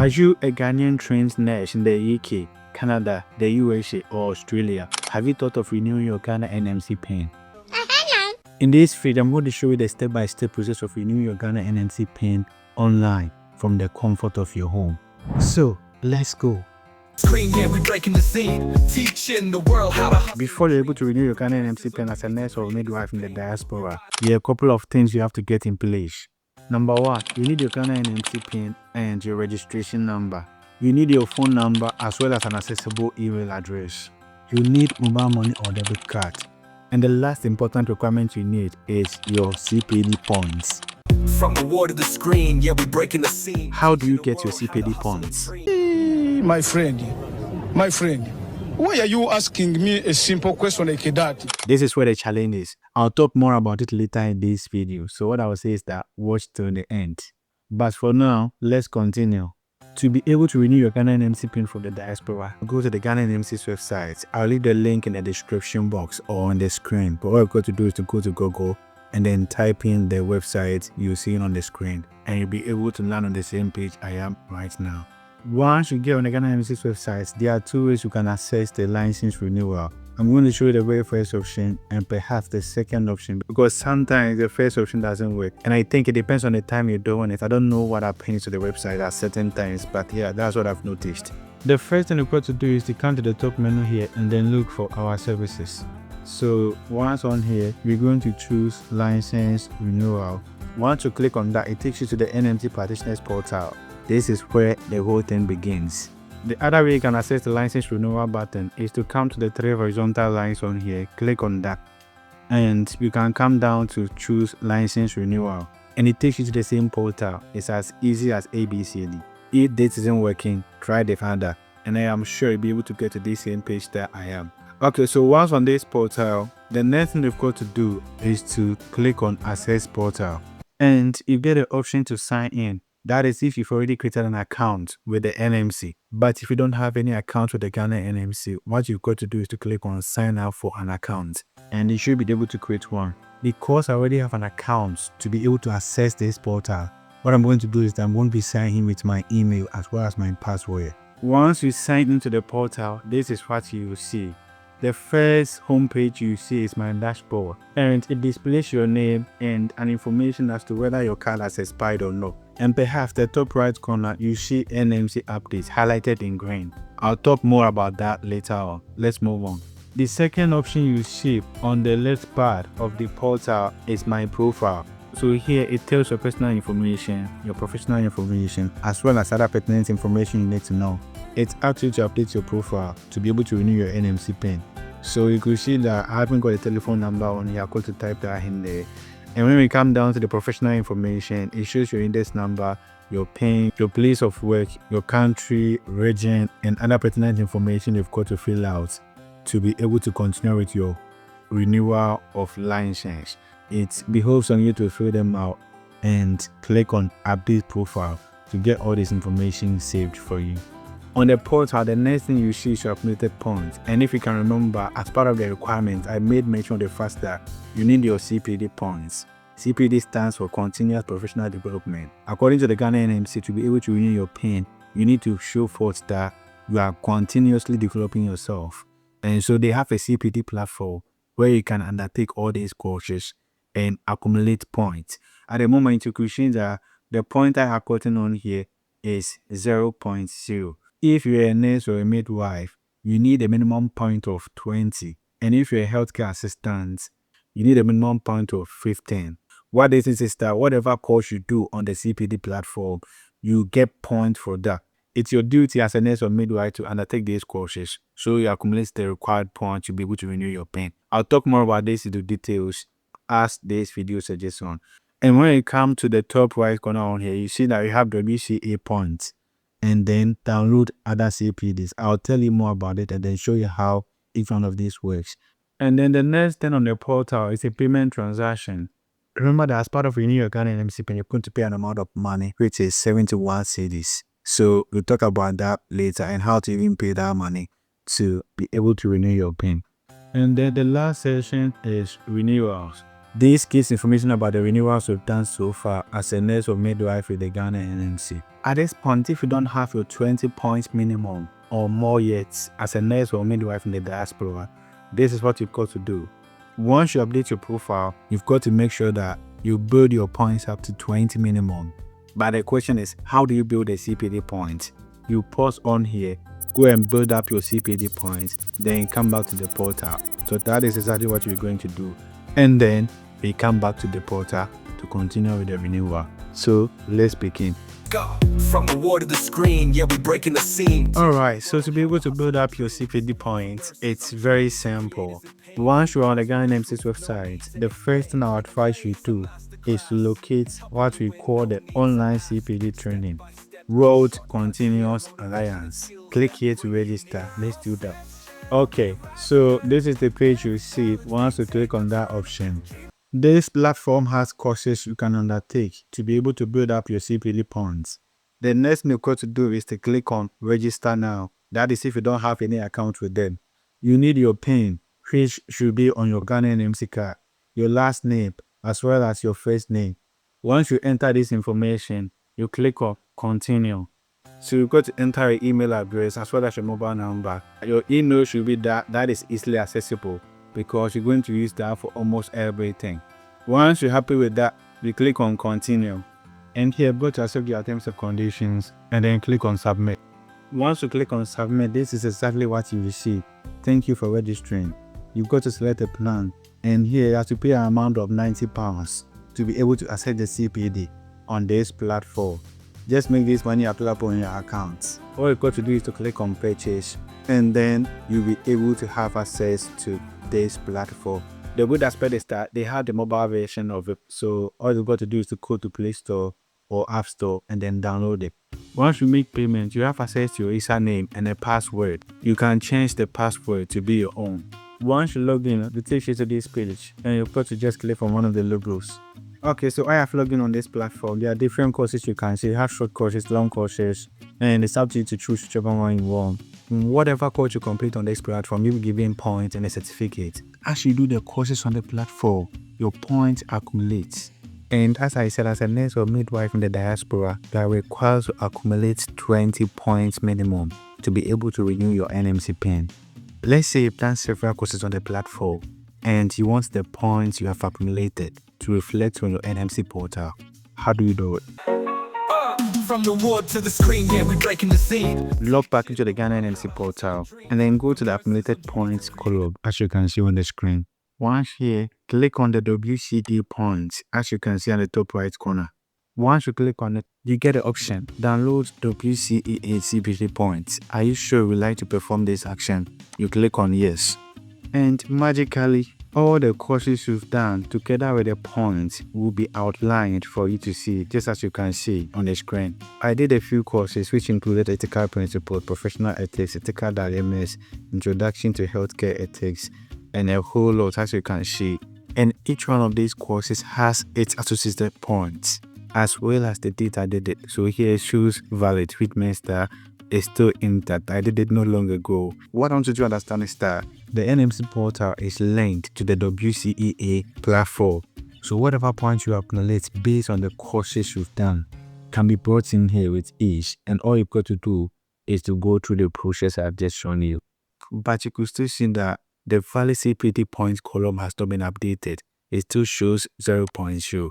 Are you a Ghanaian trained nurse in the UK, Canada, the USA, or Australia? Have you thought of renewing your Ghana NMC PIN? In this video, I'm going to show you the step-by-step process of renewing your Ghana NMC PIN online from the comfort of your home. So, let's go. Breaking the scene, teaching the world how to. Before you're able to renew your Ghana NMC PIN as a nurse or midwife in the diaspora, there are a couple of things you have to get in place. Number one, you need your Ghana NMC PIN and your registration number. You need your phone number as well as an accessible email address. You need mobile money or debit card. And the last important requirement you need is your CPD points. From the wall to the screen, yeah, we breaking the scene. How do you get your CPD points? My friend, why are you asking me a simple question like that? This is where the challenge is. I'll talk more about it later in this video. So what I will say is that watch till the end. But for now, let's continue. To be able to renew your Ghana NMC PIN from the diaspora, go to the Ghana NMC's website. I'll leave the link in the description box or on the screen. But all you've got to do is to go to Google and then type in the website you're seeing on the screen. And you'll be able to land on the same page I am right now. Once you get on the Ghana NMC's website, there are two ways you can access the license renewal. I'm going to show you the very first option and perhaps the second option, because sometimes the first option doesn't work. And I think it depends on the time you're doing it. I don't know what happens to the website at certain times, but yeah, that's what I've noticed. The first thing you've got to do is to come to the top menu here and then look for our services. So once on here, we're going to choose license renewal. Once you click on that, it takes you to the NMC practitioners portal. This is where the whole thing begins. The other way you can access the license renewal button is to come to the three horizontal lines on here, click on that, and you can come down to choose license renewal, and it takes you to the same portal. It's as easy as ABCD. If this isn't working, try the other, and I am sure you'll be able to get to this same page that I am. Okay, so once on this portal, the next thing you've got to do is to click on access portal, and you get the option to sign in. That is if you've already created an account with the NMC. But if you don't have any account with the Ghana NMC, what you've got to do is to click on sign up for an account. And you should be able to create one. Because I already have an account to be able to access this portal, what I'm going to do is that I'm going to be signing in with my email as well as my password. Once you sign into the portal, this is what you will see. The first homepage you see is my dashboard, and it displays your name and an information as to whether your card has expired or not. And perhaps the top right corner you see NMC updates highlighted in green. I'll talk more about that later on. Let's move on. The second option you see on the left part of the portal is my profile. So here it tells your personal information, your professional information, as well as other pertinent information you need to know. It's up to you to update your profile to be able to renew your NMC PIN. So you could see that I haven't got a telephone number on here. I'm going to type that in there. And when we come down to the professional information, it shows your index number, your PIN, your place of work, your country, region, and other pertinent information you've got to fill out to be able to continue with your renewal of license. It behoves on you to fill them out and click on update profile to get all this information saved for you. On the portal, the next thing you see is your accumulated points. And if you can remember, as part of the requirements, I made mention of the fact that you need your CPD points. CPD stands for Continuous Professional Development. According to the Ghana NMC, to be able to renew your PIN, you need to show forth that you are continuously developing yourself. And so they have a CPD platform where you can undertake all these courses and accumulate points. At the moment, you could see that the point I have gotten on here is 0.0. If you're a nurse or a midwife, you need a minimum point of 20. And if you're a healthcare assistant, you need a minimum point of 15. What this is that whatever course you do on the CPD platform, you get points for that. It's your duty as a nurse or midwife to undertake these courses, so you accumulate the required points to be able to renew your PIN. I'll talk more about this in the details as this video suggests on. And when you come to the top right corner on here, you see that you have WCA points. And then download other CPDs. I'll tell you more about it and then show you how each one of these works. And then the next thing on the portal is a payment transaction. Remember that as part of renewing your Ghana NMC PIN, you're going to pay an amount of money, which is 71 cedis. So we'll talk about that later and how to even pay that money to be able to renew your PIN. And then the last section is renewals. This gives information about the renewals we've done so far as a nurse or midwife with the Ghana NMC. At this point, if you don't have your 20 points minimum or more yet as a nurse or midwife in the diaspora, this is what you've got to do. Once you update your profile, you've got to make sure that you build your points up to 20 minimum. But the question is, how do you build a CPD point? You pause on here, go and build up your CPD points, then come back to the portal. So that is exactly what you're going to do. And then we come back to the portal to continue with the renewal. So let's begin. Go from the war to the screen, yeah, we breaking the scene. Alright, so to be able to build up your CPD points, it's very simple. Once you're on the Ghana NMC's website, the first thing I advise you to is to locate what we call the online CPD training, Road Continuous Alliance. Click here to register. Let's do that. Okay, so this is the page you see once you click on that option. This platform has courses you can undertake to be able to build up your CPD points. The next thing you've got to do is to click on register now. That is if you don't have any account with them. You need your PIN, which should be on your Ghana NMC card, your last name, as well as your first name. Once you enter this information, you click on continue. So you've got to enter your email address as well as your mobile number. Your email should be that is easily accessible, because you're going to use that for almost everything. Once you're happy with that, you click on continue. And here, go to accept your terms and conditions and then click on submit. Once you click on submit, this is exactly what you will see. Thank you for registering. You've got to select a plan. And here you have to pay an amount of £90 to be able to access the CPD on this platform. Just make this money available on your account. All you've got to do is to click on purchase, and then you'll be able to have access to this platform. The good aspect is that they have the mobile version of it, so all you've got to do is to go to Play Store or App Store and then download it. Once you make payment, you have access to your username and a password. You can change the password to be your own. Once you log in, it takes you to this page and you've got to just click on one of the logos. Okay, so I have logged in on this platform. There are different courses you can see. You have short courses, long courses, and it's up to you to choose whichever one you want. Whatever course you complete on this platform, you'll be given points and a certificate. As you do the courses on the platform, your points accumulate. And as I said, as a nurse or midwife in the diaspora, you are required to accumulate 20 points minimum to be able to renew your NMC PIN. Let's say you've done several courses on the platform and you want the points you have accumulated to reflect on your NMC portal. How do you do it? From the war to the screen, yeah, we breaking the scene. Log back into the Ghana NMC portal and then go to the accumulated points column as you can see on the screen. Once here, click on the WCD points as you can see on the top right corner. Once you click on it, you get the option, download WCEA CPD points. Are you sure you would like to perform this action? You click on yes. And magically, all the courses you've done together with the points will be outlined for you to see, just as you can see on the screen. I did a few courses which included ethical principles, professional ethics, ethical dilemmas, introduction to healthcare ethics, and a whole lot, as you can see. And each one of these courses has its associated points, as well as the date I did it. So here it shows valid, which means that it's still intact. I did it not long ago. What I want you to understand is that the NMC portal is linked to the WCEA platform. So whatever points you accumulate based on the courses you've done can be brought in here with ease. And all you've got to do is to go through the process I've just shown you. But you could still see that the valid CPD points column has not been updated. It still shows 0.2.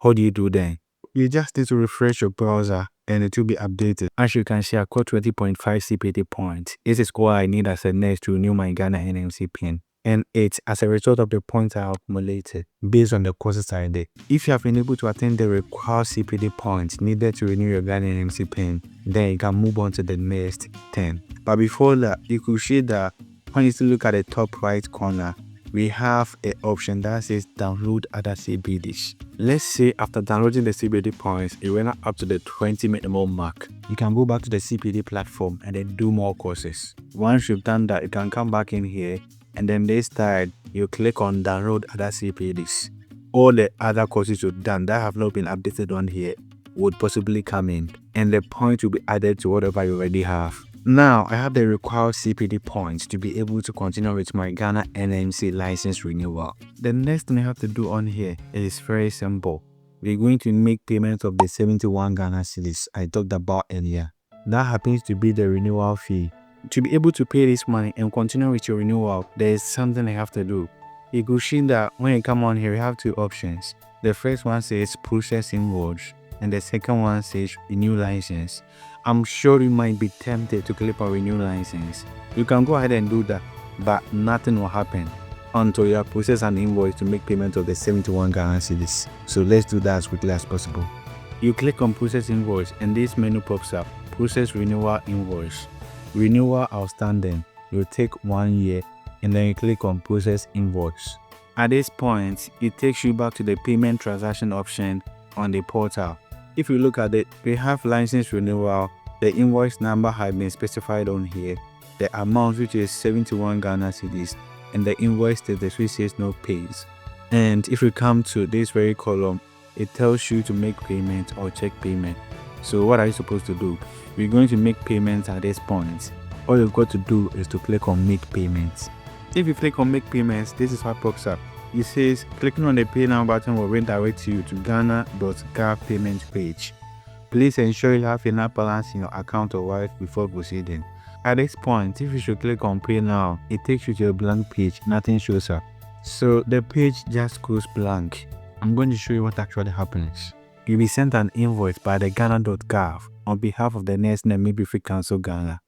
How do you do then? You just need to refresh your browser and it will be updated. As you can see, I got 20.5 CPD points. This is what I need as a nurse to renew my Ghana NMC PIN. And it's as a result of the points I accumulated based on the courses I did. If you have been able to attain the required CPD points needed to renew your Ghana NMC PIN, then you can move on to the next 10. But before that, you could see that when you still look at the top right corner, we have an option that says download other CPDs. Let's say after downloading the CPD points, you went up to the 20 minimum mark. You can go back to the CPD platform and then do more courses. Once you've done that, you can come back in here and then this time you click on download other CPDs. All the other courses you've done that have not been updated on here would possibly come in and the points will be added to whatever you already have. Now, I have the required CPD points to be able to continue with my Ghana NMC license renewal. The next thing I have to do on here is very simple. we're going to make payment of the 71 Ghana cedis I talked about earlier. That happens to be the renewal fee. To be able to pay this money and continue with your renewal, there is something I have to do. You could see that when you come on here, you have two options. The first one says process invoice, and the second one says renew license. I'm sure you might be tempted to click on renew license. You can go ahead and do that, but nothing will happen until you have processed an invoice to make payment of the 71 Ghana cedis. So let's do that as quickly as possible. You click on process invoice and this menu pops up. Process renewal invoice. Renewal outstanding will take 1 year, and then you click on process invoice. At this point, it takes you back to the payment transaction option on the portal. If you look at it, we have license renewal. The invoice number has been specified on here. The amount, which is 71 Ghana cedis, and the invoice status, which says no pays. And if you come to this very column, it tells you to make payment or check payment. So what are you supposed to do? We're going to make payments at this point. All you've got to do is to click on make payments. If you click on make payments, this is what pops up. It says clicking on the pay now button will redirect you to Ghana.gov payment page. Please ensure you have enough balance in your account or wallet before proceeding. At this point, if you should click on pay now, it takes you to a blank page. Nothing shows up. So the page just goes blank. I'm going to show you what actually happens. You'll be sent an invoice by the Ghana.gov on behalf of the Next Namibia Free Council Ghana.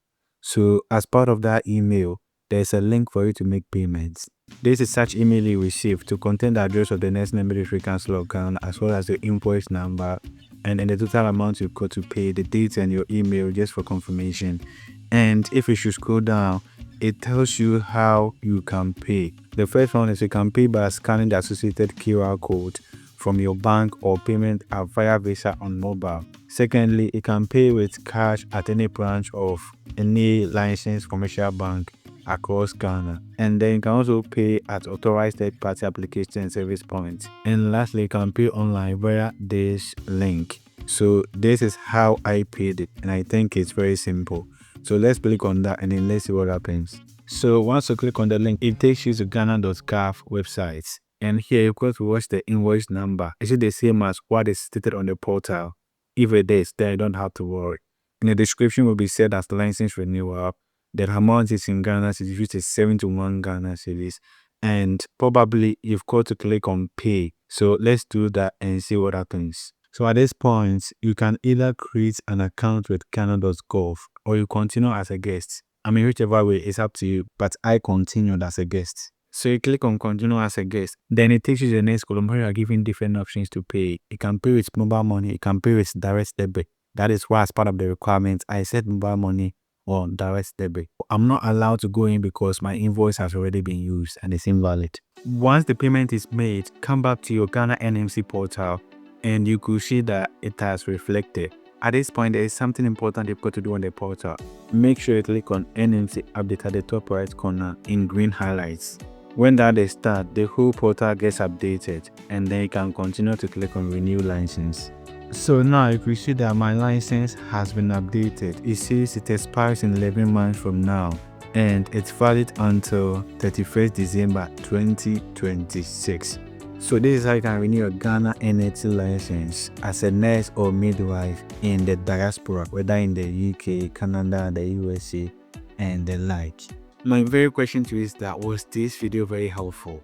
So as part of that email, there's a link for you to make payments. This is such email you receive to contain the address of the Next Namibia Free Council of Ghana, as well as the invoice number and the total amount you've got to pay, the date and your email just for confirmation. And if you should scroll down, it tells you how you can pay. The first one is you can pay by scanning the associated QR code from your bank or payment app via Visa on mobile. Secondly, you can pay with cash at any branch of any licensed commercial bank across Ghana. And then you can also pay at authorized third-party application and service points. And lastly, you can pay online via this link. So this is how I paid it, and I think it's very simple. So let's click on that and then let's see what happens. So once you click on the link, it takes you to Ghana.gov website. And here you've got to watch the invoice number. Is it the same as what is stated on the portal? If it is, then you don't have to worry. In the description will be said as license renewal. The amount is in Ghana cedis, which is 71 Ghana cedis. And probably you've got to click on pay. So let's do that and see what happens. So at this point, you can either create an account with Ghana.gov or you continue as a guest. I mean, whichever way, it's up to you, but I continued as a guest. So you click on continue as a guest, then it takes you to the next column where you are given different options to pay. You can pay with mobile money, you can pay with direct debit. That is why as part of the requirements, I said mobile money or direct debit. I'm not allowed to go in because my invoice has already been used and it's invalid. Once the payment is made, come back to your Ghana NMC portal and you could see that it has reflected. At this point, there is something important you've got to do on the portal. Make sure you click on NMC update at the top right corner in green highlights. When that is start, the whole portal gets updated and then you can continue to click on renew license. So now you can see that my license has been updated. It says it expires in 11 months from now and it's valid until 31st December 2026. So this is how you can renew your Ghana NMC license as a nurse or midwife in the diaspora, whether in the UK, Canada, the USA, and the like. My very question to you is that, was this video very helpful?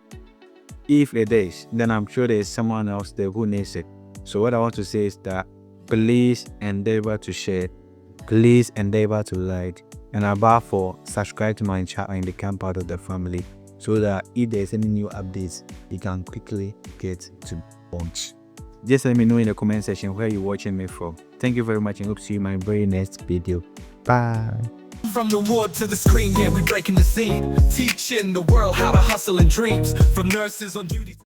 If it is, then I'm sure there is someone else there who needs it. So what I want to say is that please endeavor to share, please endeavor to like, and above all, subscribe to my channel and become part of the family, so that if there's any new updates, you can quickly get to launch. Just let me know in the comment section where you're watching me from. Thank you very much and hope to see you in my very next video. Bye. From the wood to the screen, yeah, we breaking the scene, teaching the world how to hustle and dreams. From nurses on duty